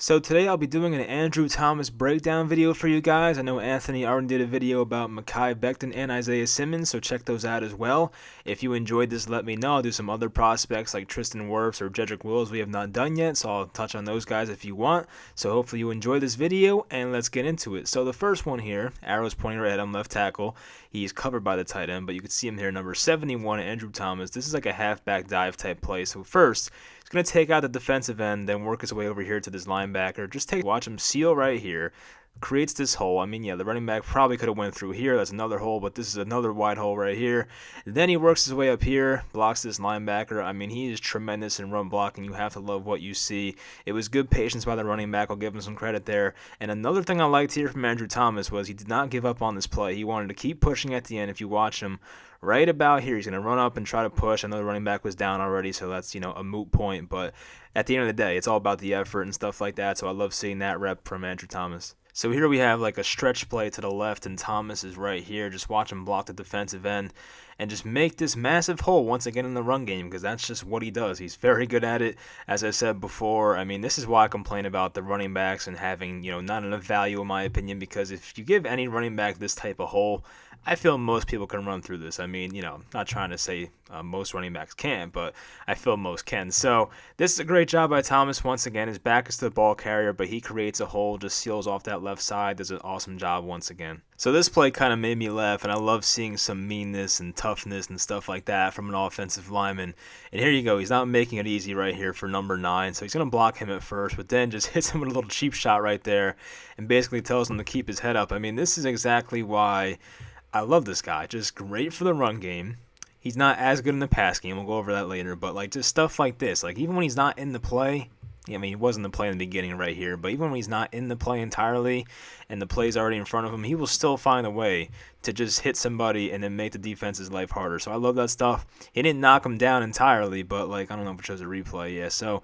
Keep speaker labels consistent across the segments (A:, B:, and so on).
A: So today I'll be doing an Andrew Thomas breakdown video for you guys. I know Anthony already did a video about Mekhi Becton and Isaiah Simmons, so check those out as well. If you enjoyed this, let me know. I'll do some other prospects like Tristan Wirfs or Jedrick Wills we have not done yet, so I'll touch on those guys if you want. So hopefully you enjoy this video, and let's get into it. So the first one here, arrows pointing right at him, left tackle. He's covered by the tight end, but you can see him here, number 71, Andrew Thomas. This is like a halfback dive type play. So first, he's going to take out the defensive end, then work his way over here to this linebacker. Watch him seal right here. Creates this hole. I mean, yeah, the running back probably could have went through here. That's another hole, but this is another wide hole right here. Then he works his way up here, blocks this linebacker. I mean, he is tremendous in run blocking. You have to love what you see. It was good patience by the running back. I'll give him some credit there. And another thing I liked here from Andrew Thomas was he did not give up on this play. He wanted to keep pushing at the end. If you watch him, right about here, he's going to run up and try to push. I know the running back was down already, so that's, a moot point. But at the end of the day, it's all about the effort and stuff like that. So I love seeing that rep from Andrew Thomas. So here we have like a stretch play to the left, and Thomas is right here. Just watch him block the defensive end and just make this massive hole once again in the run game, because that's just what he does. He's very good at it. As I said before, I mean, this is why I complain about the running backs and having, not enough value in my opinion, because if you give any running back this type of hole, I feel most people can run through this. I mean, not trying to say most running backs can't, but I feel most can. So this is a great job by Thomas once again. His back is to the ball carrier, but he creates a hole, just seals off that left side. Does an awesome job once again. So this play kind of made me laugh, and I love seeing some meanness and toughness and stuff like that from an offensive lineman. And here you go. He's not making it easy right here for number 9. So he's going to block him at first, but then just hits him with a little cheap shot right there and basically tells him to keep his head up. I mean, this is exactly why I love this guy. Just great for the run game. He's not as good in the pass game. We'll go over that later. But like just stuff like this, like even when he's not in the play, I mean, he wasn't in the play in the beginning right here, but even when he's not in the play entirely and the play's already in front of him, he will still find a way to just hit somebody and then make the defense's life harder. So I love that stuff. He didn't knock him down entirely, but like, I don't know if it shows a replay. Yeah, so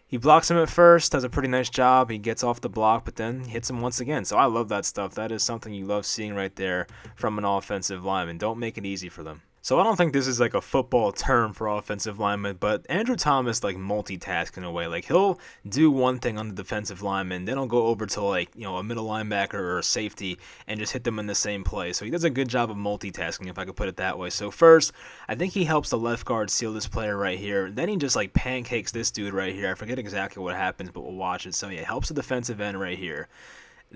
A: he blocks him at first, does a pretty nice job. He gets off the block, but then hits him once again. So I love that stuff. That is something you love seeing right there from an offensive lineman. Don't make it easy for them. So I don't think this is like a football term for offensive linemen, but Andrew Thomas like multitasks in a way. Like he'll do one thing on the defensive lineman, then he'll go over to like, a middle linebacker or a safety and just hit them in the same play. So he does a good job of multitasking, if I could put it that way. So first, I think he helps the left guard seal this player right here. Then he just like pancakes this dude right here. I forget exactly what happens, but we'll watch it. So yeah, helps the defensive end right here.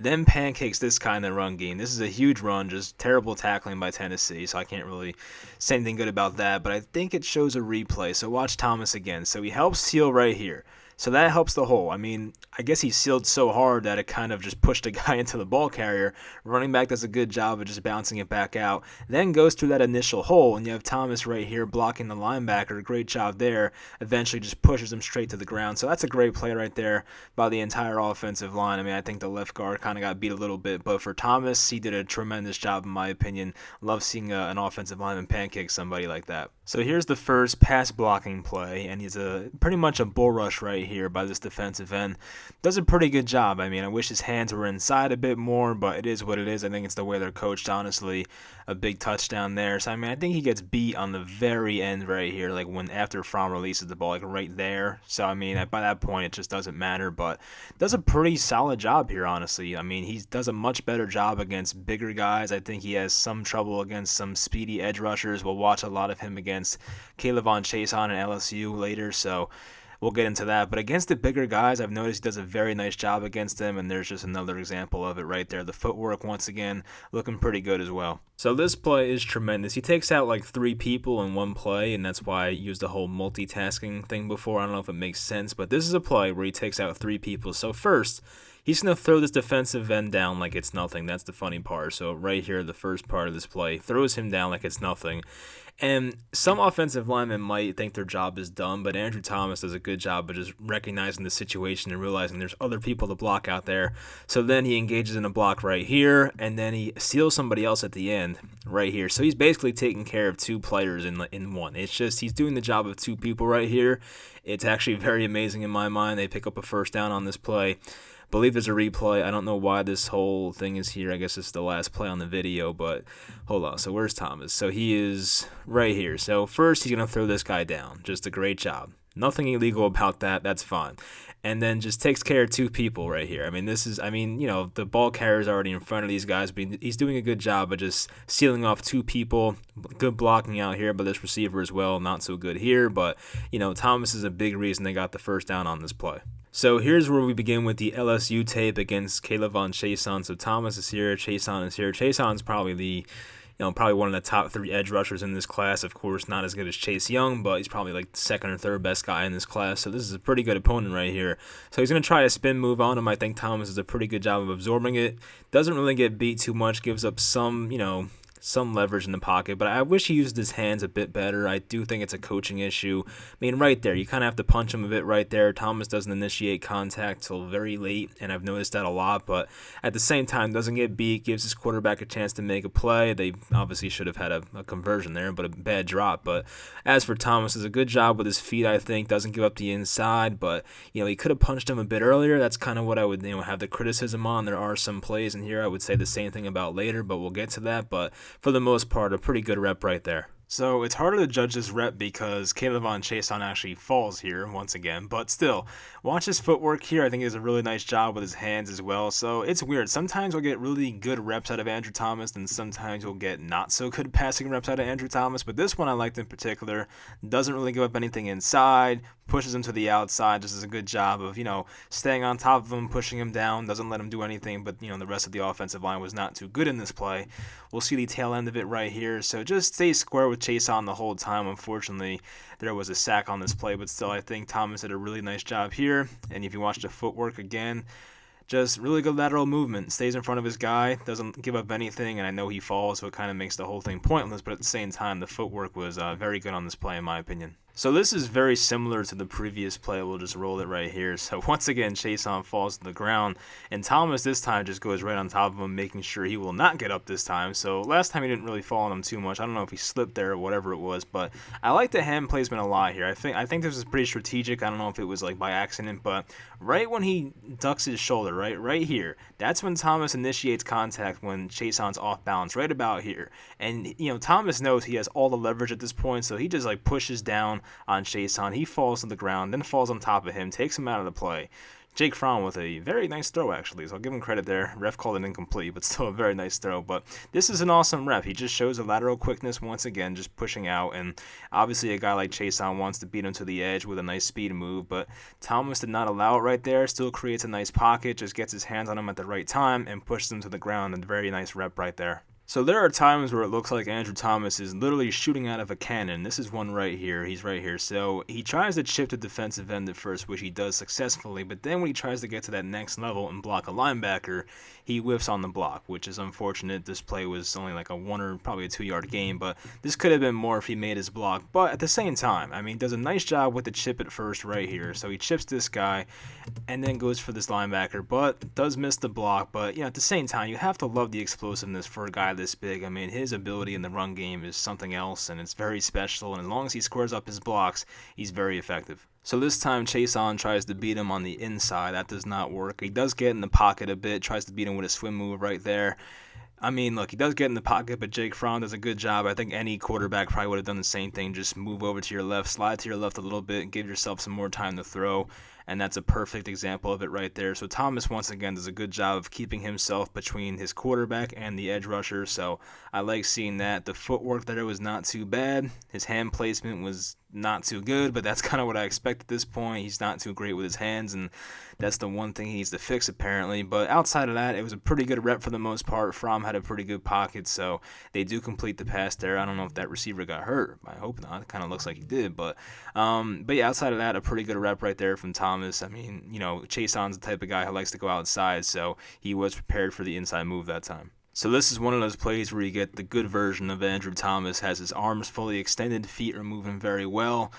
A: Then pancakes this kind of run game. This is a huge run, just terrible tackling by Tennessee, so I can't really say anything good about that, but I think it shows a replay. So watch Thomas again. So he helps seal right here. So that helps the hole. I mean, I guess he sealed so hard that it kind of just pushed the guy into the ball carrier. Running back does a good job of just bouncing it back out. Then goes through that initial hole, and you have Thomas right here blocking the linebacker. Great job there. Eventually just pushes him straight to the ground. So that's a great play right there by the entire offensive line. I mean, I think the left guard kind of got beat a little bit, but for Thomas, he did a tremendous job in my opinion. Love seeing an offensive lineman pancake somebody like that. So here's the first pass blocking play, and he's pretty much a bull rush right here by this defensive end. Does a pretty good job. I mean, I wish his hands were inside a bit more, but it is what it is. I think it's the way they're coached, honestly. A big touchdown there. So, I mean, I think he gets beat on the very end right here, like after Fromm releases the ball, like right there. So, I mean, by that point, it just doesn't matter, but does a pretty solid job here, honestly. I mean, he does a much better job against bigger guys. I think he has some trouble against some speedy edge rushers. We'll watch a lot of him against Caleb Chase on in LSU later, so we'll get into that. But against the bigger guys, I've noticed he does a very nice job against them, and there's just another example of it right there. The footwork, once again, looking pretty good as well. So this play is tremendous. He takes out like 3 people in one play, and that's why I used the whole multitasking thing before. I don't know if it makes sense, but this is a play where he takes out 3 people. So first, he's going to throw this defensive end down like it's nothing. That's the funny part. So right here, the first part of this play, throws him down like it's nothing. And some offensive linemen might think their job is done, but Andrew Thomas does a good job of just recognizing the situation and realizing there's other people to block out there. So then he engages in a block right here, and then he seals somebody else at the end right here. So he's basically taking care of 2 players in one. It's just he's doing the job of 2 people right here. It's actually very amazing in my mind. They pick up a first down on this play. Believe there's a replay. I don't know why this whole thing is here. I guess this is the last play on the video, but hold on. So where's Thomas? So he is right here. So first he's going to throw this guy down. Just a great job. Nothing illegal about that. That's fine. And then just takes care of two people right here. I mean, the ball carrier is already in front of these guys, but he's doing a good job of just sealing off two people. Good blocking out here by this receiver as well. Not so good here, but, Thomas is a big reason they got the first down on this play. So here's where we begin with the LSU tape against K'Lavon Chaisson. So Thomas is here, Chaisson is here. Chaisson's probably probably one of the top 3 edge rushers in this class. Of course, not as good as Chase Young, but he's probably like the second or third best guy in this class. So this is a pretty good opponent right here. So he's going to try a spin move on him. I think Thomas does a pretty good job of absorbing it. Doesn't really get beat too much, gives up some leverage in the pocket, but I wish he used his hands a bit better. I do think it's a coaching issue. I mean, right there, you kind of have to punch him a bit right there. Thomas doesn't initiate contact till very late, and I've noticed that a lot, but at the same time, doesn't get beat, gives his quarterback a chance to make a play. They obviously should have had a conversion there, but a bad drop. But as for Thomas, does a good job with his feet, I think. Doesn't give up the inside, but, he could have punched him a bit earlier. That's kind of what I would, have the criticism on. There are some plays in here I would say the same thing about later, but we'll get to that. But for the most part, a pretty good rep right there. So it's harder to judge this rep because K'Lavon Chaisson actually falls here once again, but still, watch his footwork here. I think he does a really nice job with his hands as well. So it's weird. Sometimes we'll get really good reps out of Andrew Thomas, and sometimes we'll get not so good passing reps out of Andrew Thomas. But this one I liked in particular. Doesn't really give up anything inside, pushes him to the outside, just does a good job of, staying on top of him, pushing him down, doesn't let him do anything, but, the rest of the offensive line was not too good in this play. We'll see the tail end of it right here. So just stay square with Chaisson the whole time. Unfortunately, there was a sack on this play, but still, I think Thomas did a really nice job here. And if you watch the footwork again, just really good lateral movement. Stays in front of his guy, doesn't give up anything, and I know he falls, so it kind of makes the whole thing pointless, but at the same time, the footwork was very good on this play, in my opinion. So this is very similar to the previous play. We'll just roll it right here. So once again, Chaisson falls to the ground, and Thomas this time just goes right on top of him, making sure he will not get up this time. So last time he didn't really fall on him too much. I don't know if he slipped there or whatever it was, but I like the hand placement a lot here. I think this is pretty strategic. I don't know if it was like by accident, but right when he ducks his shoulder, right here, that's when Thomas initiates contact when Chaisson's off balance, right about here. And Thomas knows he has all the leverage at this point, so he just like pushes down on Chaisson. He falls to the ground, then falls on top of him, takes him out of the play. Jake Fromm with a very nice throw, actually, so I'll give him credit there. Ref called it incomplete, but still a very nice throw. But this is an awesome rep. He just shows a lateral quickness once again, just pushing out. And obviously a guy like Chaisson wants to beat him to the edge with a nice speed move, but Thomas did not allow it right there. Still creates a nice pocket, just gets his hands on him at the right time and pushes him to the ground. A very nice rep right there. So there are times where it looks like Andrew Thomas is literally shooting out of a cannon. This is one right here. He's right here. So he tries to chip the defensive end at first, which he does successfully. But then when he tries to get to that next level and block a linebacker, he whiffs on the block, which is unfortunate. This play was only like a 1 or probably a 2-yard gain, but this could have been more if he made his block. But at the same time, I mean, does a nice job with the chip at first right here. So he chips this guy and then goes for this linebacker, but does miss the block. But at the same time, you have to love the explosiveness for a guy this big. I mean, his ability in the run game is something else, and it's very special. And as long as he squares up his blocks, he's very effective. So this time, Chaisson tries to beat him on the inside. That does not work. He does get in the pocket a bit, tries to beat him with a swim move right there. I mean, look, he does get in the pocket, but Jake Fromm does a good job. I think any quarterback probably would have done the same thing. Just move over to your left, slide to your left a little bit, and give yourself some more time to throw. And that's a perfect example of it right there. So Thomas, once again, does a good job of keeping himself between his quarterback and the edge rusher. So I like seeing that. The footwork there was not too bad. His hand placement was not too good, but that's kind of what I expect at this point. He's not too great with his hands, and that's the one thing he needs to fix apparently. But outside of that, it was a pretty good rep for the most part. Fromm had a pretty good pocket, so they do complete the pass there. I don't know if that receiver got hurt. I hope not. It kind of looks like he did, but yeah, outside of that, a pretty good rep right there from Thomas. I mean, Chaisson's the type of guy who likes to go outside, so he was prepared for the inside move that time. So this is one of those plays where you get the good version of Andrew Thomas, has his arms fully extended, feet are moving very well.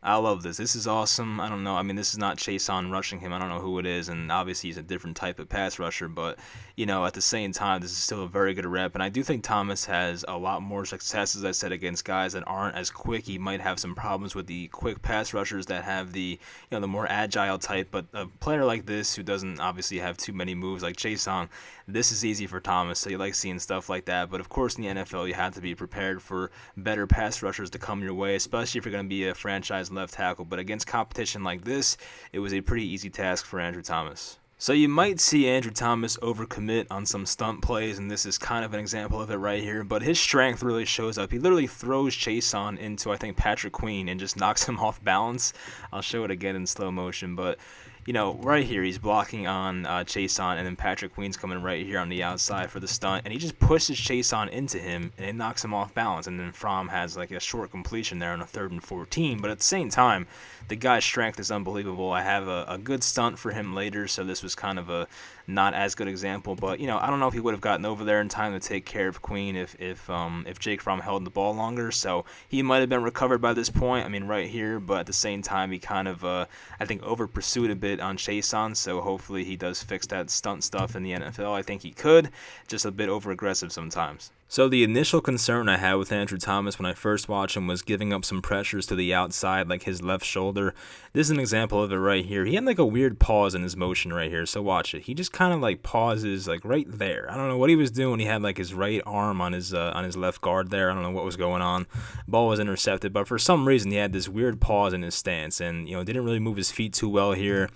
A: I love this. This is awesome. I don't know. I mean, this is not Chaisson rushing him. I don't know who it is, and obviously he's a different type of pass rusher, but, at the same time, this is still a very good rep, and I do think Thomas has a lot more success, as I said, against guys that aren't as quick. He might have some problems with the quick pass rushers that have the, the more agile type, but a player like this who doesn't obviously have too many moves like Chaisson, this is easy for Thomas, so you like seeing stuff like that, but of course in the NFL, you have to be prepared for better pass rushers to come your way, especially if you're going to be a franchise left tackle. But against competition like this, it was a pretty easy task for Andrew Thomas. So you might see Andrew Thomas overcommit on some stunt plays, and this is kind of an example of it right here, but his strength really shows up. He literally throws Chason into, I think, Patrick Queen and just knocks him off balance. I'll show it again in slow motion, but you know, right here, he's blocking on Chason, and then Patrick Queen's coming right here on the outside for the stunt, and he just pushes Chason into him, and it knocks him off balance, and then Fromm has like a short completion there on a 3rd and 14, but at the same time, the guy's strength is unbelievable. I have a good stunt for him later, so this was kind of a not as good example, but you know, I don't know if he would have gotten over there in time to take care of Queen if Jake Fromm held the ball longer, so he might have been recovered by this point, I mean, right here, but at the same time, he kind of, I think, over-pursued a bit on Chason, so hopefully he does fix that stunt stuff in the NFL. I think he could, just a bit over-aggressive sometimes. So the initial concern I had with Andrew Thomas when I first watched him was giving up some pressures to the outside, like his left shoulder. This is an example of it right here. He had like a weird pause in his motion right here, so watch it. He just kind of like pauses like right there. I don't know what he was doing. He had like his right arm on his left guard there. I don't know what was going on. Ball was intercepted, but for some reason he had this weird pause in his stance, and you know, didn't really move his feet too well here.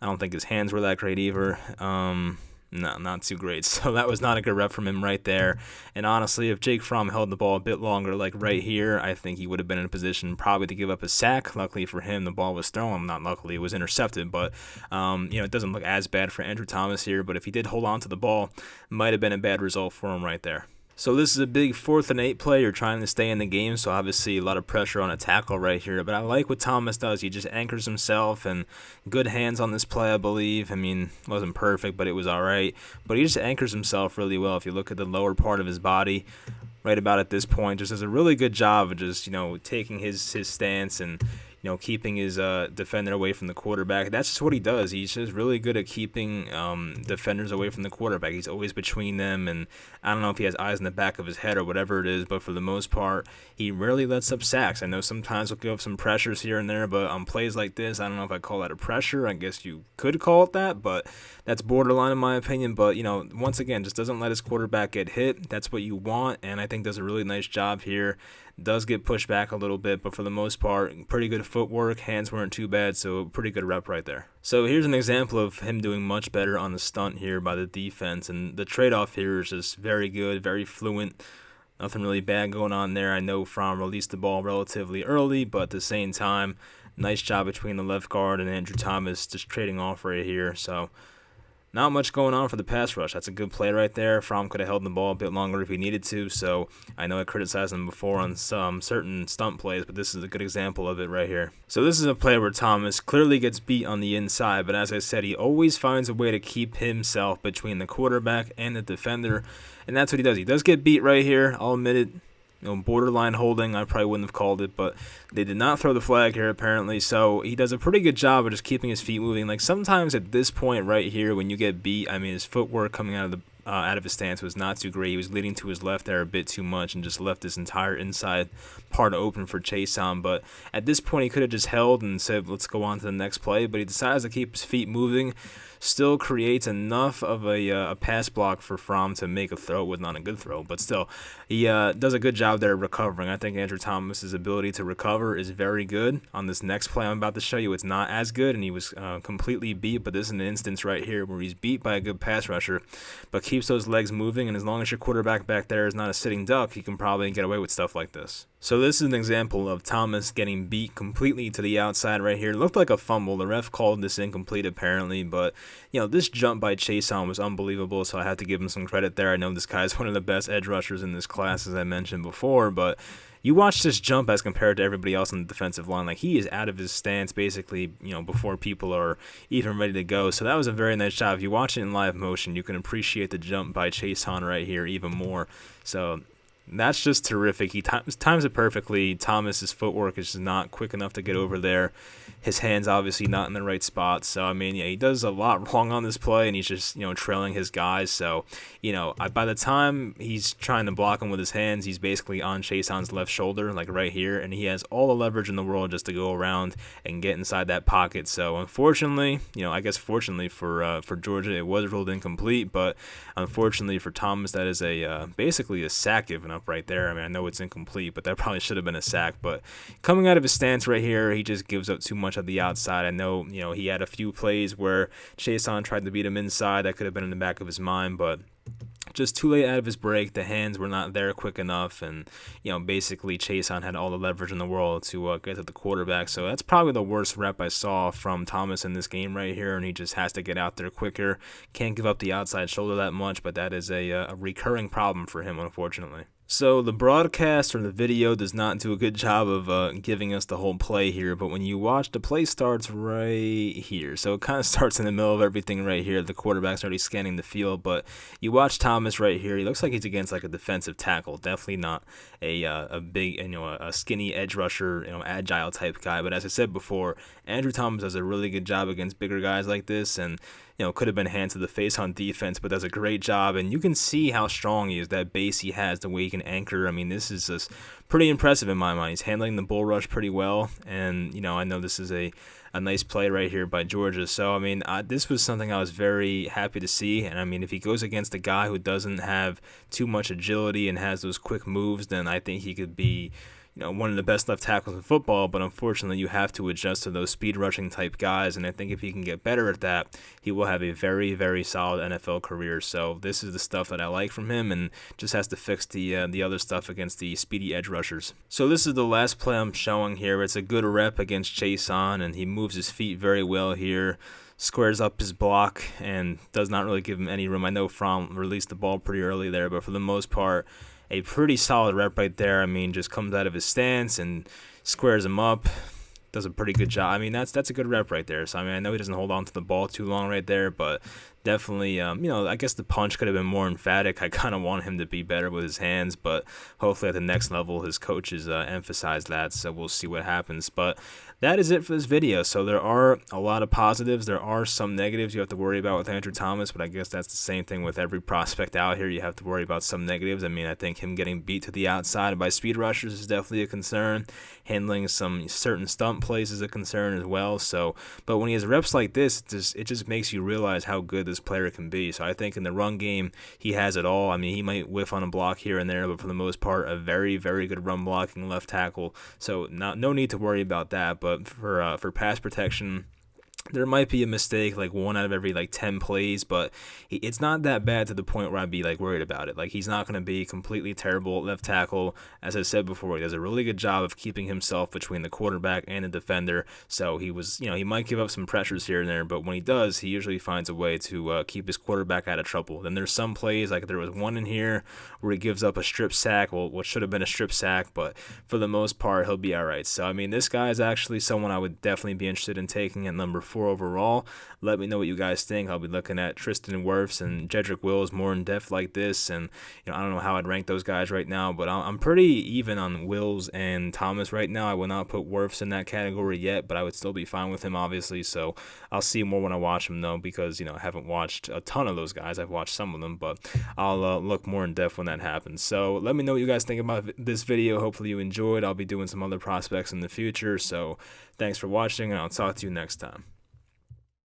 A: I don't think his hands were that great either. No, not too great. So that was not a good rep from him right there. And honestly, if Jake Fromm held the ball a bit longer, like right here, I think he would have been in a position probably to give up a sack. Luckily for him, the ball was thrown. Not luckily, it was intercepted. But, you know, it doesn't look as bad for Andrew Thomas here. But if he did hold on to the ball, might have been a bad result for him right there. So this is a big 4th and 8 play. You're trying to stay in the game, so obviously a lot of pressure on a tackle right here. But I like what Thomas does. He just anchors himself, and good hands on this play, I believe. I mean, it wasn't perfect, but it was all right. But he just anchors himself really well. If you look at the lower part of his body, right about at this point, just does a really good job of just, you know, taking his stance and, you know, keeping his defender away from the quarterback. That's just what he does. He's just really good at keeping defenders away from the quarterback. He's always between them, and I don't know if he has eyes in the back of his head or whatever it is, but for the most part, he rarely lets up sacks. I know sometimes he'll give up some pressures here and there, but on plays like this, I don't know if I call that a pressure. I guess you could call it that, but that's borderline in my opinion. But, you know, once again, just doesn't let his quarterback get hit. That's what you want, and I think does a really nice job here. Does get pushed back a little bit, but for the most part, pretty good footwork. Hands weren't too bad, so pretty good rep right there. So here's an example of him doing much better on the stunt here by the defense, and the trade-off here is just very good, very fluent. Nothing really bad going on there. I know Fromm released the ball relatively early, but at the same time, nice job between the left guard and Andrew Thomas just trading off right here. So not much going on for the pass rush. That's a good play right there. Fromm could have held the ball a bit longer if he needed to, so I know I criticized him before on some certain stunt plays, but this is a good example of it right here. So this is a play where Thomas clearly gets beat on the inside, but as I said, he always finds a way to keep himself between the quarterback and the defender, and that's what he does. He does get beat right here, I'll admit it. You know, borderline holding, I probably wouldn't have called it, but they did not throw the flag here apparently, so he does a pretty good job of just keeping his feet moving. Like sometimes at this point right here when you get beat, I mean, his footwork coming out of his stance was not too great. He was leading to his left there a bit too much and just left this entire inside part open for Chason. But at this point, he could have just held and said, let's go on to the next play. But he decides to keep his feet moving, still creates enough of a pass block for Fromm to make a throw. It was not a good throw, but still, he does a good job there recovering. I think Andrew Thomas's ability to recover is very good. On this next play I'm about to show you, it's not as good, and he was completely beat, but this is an instance right here where he's beat by a good pass rusher, but keeps those legs moving, and as long as your quarterback back there is not a sitting duck, he can probably get away with stuff like this. So this is an example of Thomas getting beat completely to the outside right here. It looked like a fumble. The ref called this incomplete apparently, but you know, this jump by Chason was unbelievable, so I have to give him some credit there. I know this guy's one of the best edge rushers in this class, as I mentioned before, but you watch this jump as compared to everybody else on the defensive line. Like, he is out of his stance basically, you know, before people are even ready to go. So that was a very nice job. If you watch it in live motion, you can appreciate the jump by Chason right here even more. So that's just terrific. He times it perfectly. Thomas's footwork is just not quick enough to get over there. His hands obviously not in the right spot. So, I mean, yeah, he does a lot wrong on this play, and he's just, you know, trailing his guys. So, you know, by the time he's trying to block him with his hands, he's basically on Chason's left shoulder, like right here, and he has all the leverage in the world just to go around and get inside that pocket. So, unfortunately, you know, I guess fortunately for Georgia, it was ruled incomplete, but unfortunately for Thomas, that is basically a sack given up. up right there. I mean, I know it's incomplete, but that probably should have been a sack. But coming out of his stance right here, he just gives up too much of the outside. I know, he had a few plays where Chason tried to beat him inside. That could have been in the back of his mind, but just too late out of his break. The hands were not there quick enough, and basically Chason had all the leverage in the world to get to the quarterback. So that's probably the worst rep I saw from Thomas in this game right here, and he just has to get out there quicker. Can't give up the outside shoulder that much, but that is a recurring problem for him, unfortunately. So the broadcast or the video does not do a good job of giving us the whole play here, but when you watch, the play starts right here. So it kind of starts in the middle of everything right here. The quarterback's already scanning the field, but you watch Thomas right here. He looks like he's against like a defensive tackle. Definitely not a big, a skinny edge rusher, agile type guy. But as I said before, Andrew Thomas does a really good job against bigger guys like this, and could have been hands to the face on defense, but does a great job. And you can see how strong he is, that base he has, the way he can anchor. I mean, this is just pretty impressive in my mind. He's handling the bull rush pretty well. And, I know this is a nice play right here by Georgia. So, I mean, this was something I was very happy to see. And, I mean, if he goes against a guy who doesn't have too much agility and has those quick moves, then I think he could be one of the best left tackles in football, but unfortunately you have to adjust to those speed rushing type guys, and I think if he can get better at that, he will have a very, very solid NFL career. So this is the stuff that I like from him, and just has to fix the other stuff against the speedy edge rushers. So this is the last play I'm showing here. It's a good rep against Chason, and he moves his feet very well here. Squares up his block and does not really give him any room. I know Fromm released the ball pretty early there, but for the most part, a pretty solid rep right there. I mean, just comes out of his stance and squares him up. Does a pretty good job. I mean, that's a good rep right there. So, I mean, I know he doesn't hold on to the ball too long right there, but definitely, I guess the punch could have been more emphatic. I kind of want him to be better with his hands, but hopefully at the next level, his coaches emphasize that, so we'll see what happens. But that is it for this video. So there are a lot of positives. There are some negatives you have to worry about with Andrew Thomas, but I guess that's the same thing with every prospect out here. You have to worry about some negatives. I mean, I think him getting beat to the outside by speed rushers is definitely a concern. Handling some certain stunt plays is a concern as well. So, but when he has reps like this, it just makes you realize how good this player can be. So I think in the run game, he has it all. I mean, he might whiff on a block here and there, but for the most part, a very, very good run blocking left tackle. So no need to worry about that. But for pass protection, there might be a mistake, like 1 out of every 10 plays, but it's not that bad to the point where I'd be worried about it. He's not going to be completely terrible at left tackle. As I said before, he does a really good job of keeping himself between the quarterback and the defender. So he was, he might give up some pressures here and there, but when he does, he usually finds a way to keep his quarterback out of trouble. Then there's some plays, like there was one in here where he gives up a strip sack, well, what should have been a strip sack, but for the most part, he'll be all right. So, I mean, this guy is actually someone I would definitely be interested in taking at number 4 overall. Let me know what you guys think. I'll be looking at Tristan Wirfs and Jedrick Wills more in depth like this, and I don't know how I'd rank those guys right now, but I'm pretty even on Wills and Thomas right now. I will not put Wirfs in that category yet, but I would still be fine with him, obviously. So I'll see more when I watch him, though, because I haven't watched a ton of those guys. I've watched some of them, but I'll look more in depth when that happens. So let me know what you guys think about this video. Hopefully you enjoyed. I'll be doing some other prospects in the future. So thanks for watching, and I'll talk to you next time.